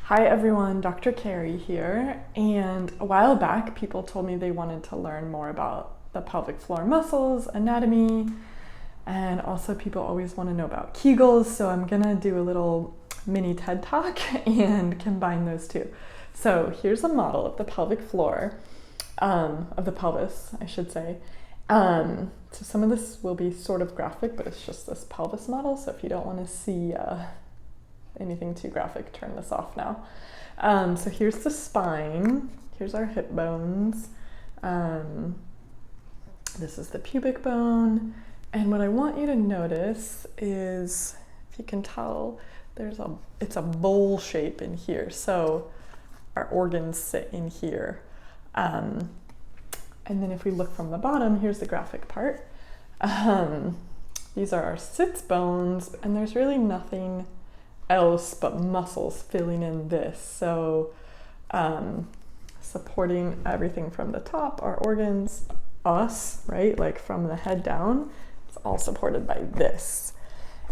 Hi everyone, Dr. Carri here, and a while back people told me they wanted to learn more about the pelvic floor muscles, anatomy, and also people always want to know about kegels, so I'm gonna do a little mini TED Talk and combine those two. So here's a model of the pelvic floor, of the pelvis, I should say. So some of this will be sort of graphic, but it's just this pelvis model, so if you don't want to see anything too graphic, turn this off now. So here's the spine, here's our hip bones, this is the pubic bone, and what I want you to notice is, if you can tell, it's a bowl shape in here, so our organs sit in here. And then if we look from the bottom, here's the graphic part. These are our sits bones, and there's really nothing else but muscles filling in this. So supporting everything from the top, our organs, us, right? Like from the head down, it's all supported by this.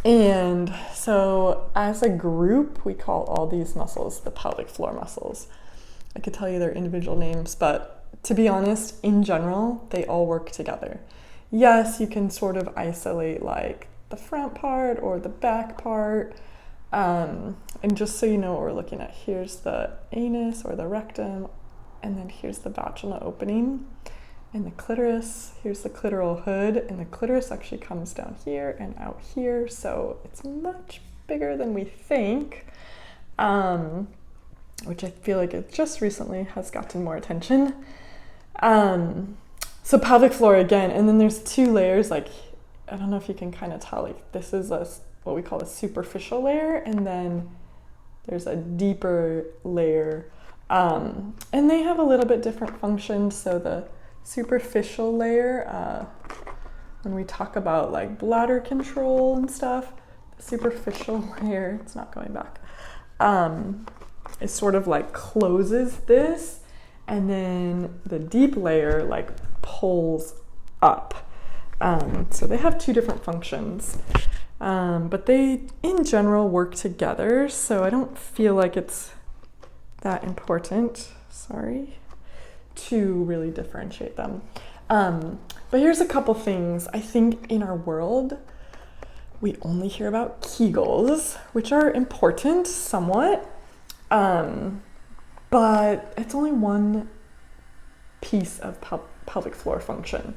And so as a group, we call all these muscles the pelvic floor muscles. I could tell you their individual names, but to be honest, in general, they all work together. Yes, you can sort of isolate like the front part or the back part. And just so you know what we're looking at, here's the anus or the rectum, and then here's the vaginal opening, and the clitoris, here's the clitoral hood, and the clitoris actually comes down here and out here, so it's much bigger than we think, which I feel like it just recently has gotten more attention. So pelvic floor again, and then there's two layers, like, I don't know if you can kind of tell, like this is what we call a superficial layer, and then there's a deeper layer, and they have a little bit different functions. So the superficial layer, when we talk about like bladder control and stuff, the superficial layer, it's not going back, it sort of like closes this, and then the deep layer like pulls up. So they have two different functions. But they, in general, work together, so I don't feel like it's that important, to really differentiate them. But here's a couple things. I think in our world, we only hear about kegels, which are important somewhat, but it's only one piece of pelvic floor function.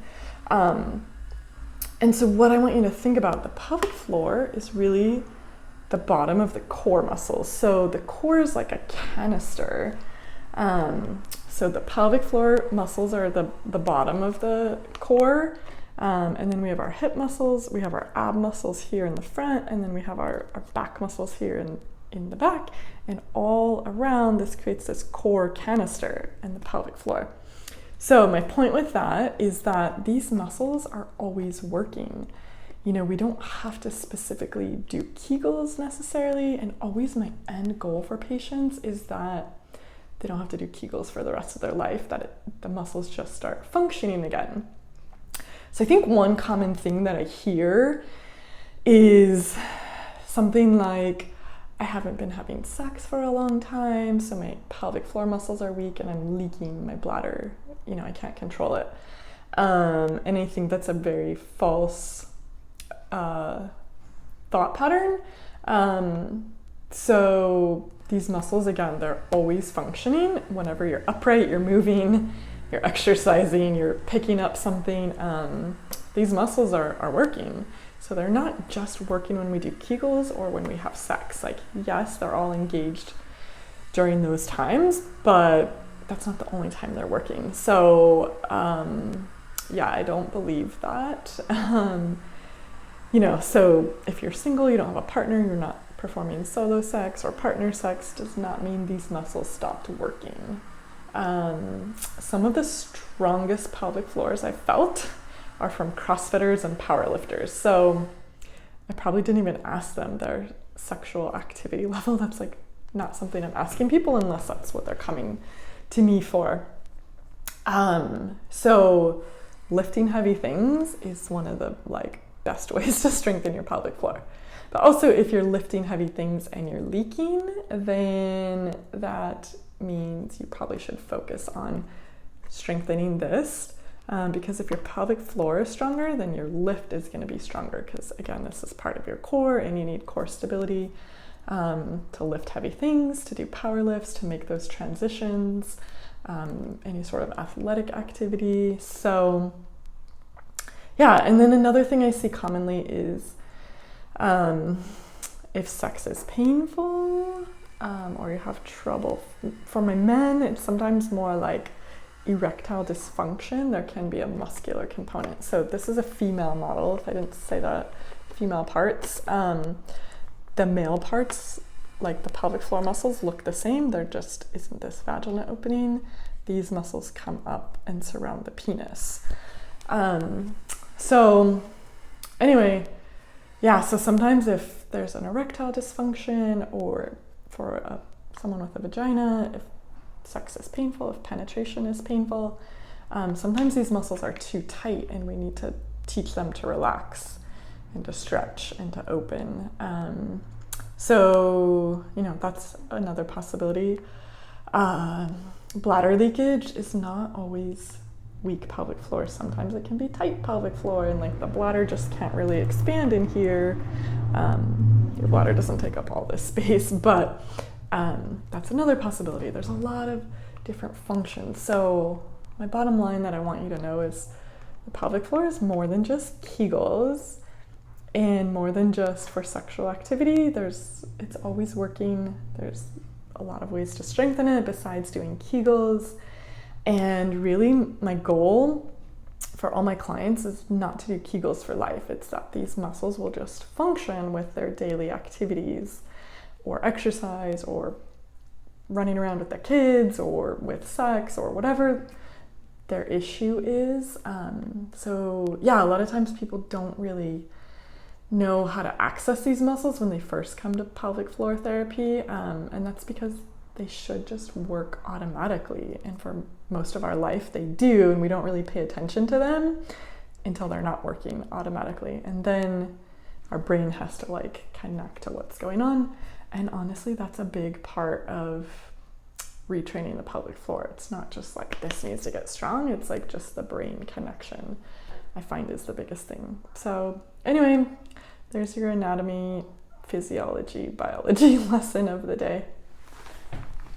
And so what I want you to think about the pelvic floor is really the bottom of the core muscles. So the core is like a canister. So the pelvic floor muscles are the bottom of the core. And then we have our hip muscles, we have our ab muscles here in the front, and then we have our back muscles here in the back. And all around this creates this core canister in the pelvic floor. So my point with that is that these muscles are always working. You know, we don't have to specifically do kegels necessarily, and always my end goal for patients is that they don't have to do kegels for the rest of their life, that the muscles just start functioning again. So I think one common thing that I hear is something like, I haven't been having sex for a long time, so my pelvic floor muscles are weak and I'm leaking my bladder. You know, I can't control it. And I think that's a very false thought pattern. So these muscles, again, they're always functioning. Whenever you're upright, you're moving, you're exercising, you're picking up something, these muscles are working. So they're not just working when we do kegels or when we have sex. Like, yes, they're all engaged during those times, but that's not the only time they're working. So, yeah, I don't believe that. You know, so if you're single, you don't have a partner, you're not performing solo sex or partner sex, does not mean these muscles stopped working. Some of the strongest pelvic floors I've felt are from CrossFitters and powerlifters. So I probably didn't even ask them their sexual activity level. That's like not something I'm asking people unless that's what they're coming to me for. So lifting heavy things is one of the like best ways to strengthen your pelvic floor. But also, if you're lifting heavy things and you're leaking, then that means you probably should focus on strengthening this. Because if your pelvic floor is stronger, then your lift is going to be stronger, because again, this is part of your core and you need core stability to lift heavy things, to do power lifts, to make those transitions, any sort of athletic activity. So yeah, and then another thing I see commonly is if sex is painful or you have trouble. For my men, it's sometimes more like erectile dysfunction. There can be a muscular component. So this is a female model, if I didn't say that, female parts. The male parts, like the pelvic floor muscles, look the same. There just isn't this vaginal opening. These muscles come up and surround the penis. So anyway, yeah, so sometimes if there's an erectile dysfunction, or for someone with a vagina, if sex is painful, if penetration is painful, sometimes these muscles are too tight and we need to teach them to relax and to stretch and to open. So, that's another possibility. Bladder leakage is not always weak pelvic floor. Sometimes it can be tight pelvic floor and like the bladder just can't really expand in here. Your bladder doesn't take up all this space, but that's another possibility. There's a lot of different functions. So my bottom line that I want you to know is the pelvic floor is more than just kegels and more than just for sexual activity. It's always working. There's a lot of ways to strengthen it besides doing kegels. And really my goal for all my clients is not to do kegels for life. It's that these muscles will just function with their daily activities or exercise or running around with their kids or with sex or whatever their issue is. So yeah, a lot of times people don't really know how to access these muscles when they first come to pelvic floor therapy. And that's because they should just work automatically. And for most of our life they do, and we don't really pay attention to them until they're not working automatically. And then our brain has to like connect to what's going on. And honestly, that's a big part of retraining the pelvic floor. It's not just like this needs to get strong. It's like just the brain connection, I find, is the biggest thing. So anyway, there's your anatomy, physiology, biology lesson of the day.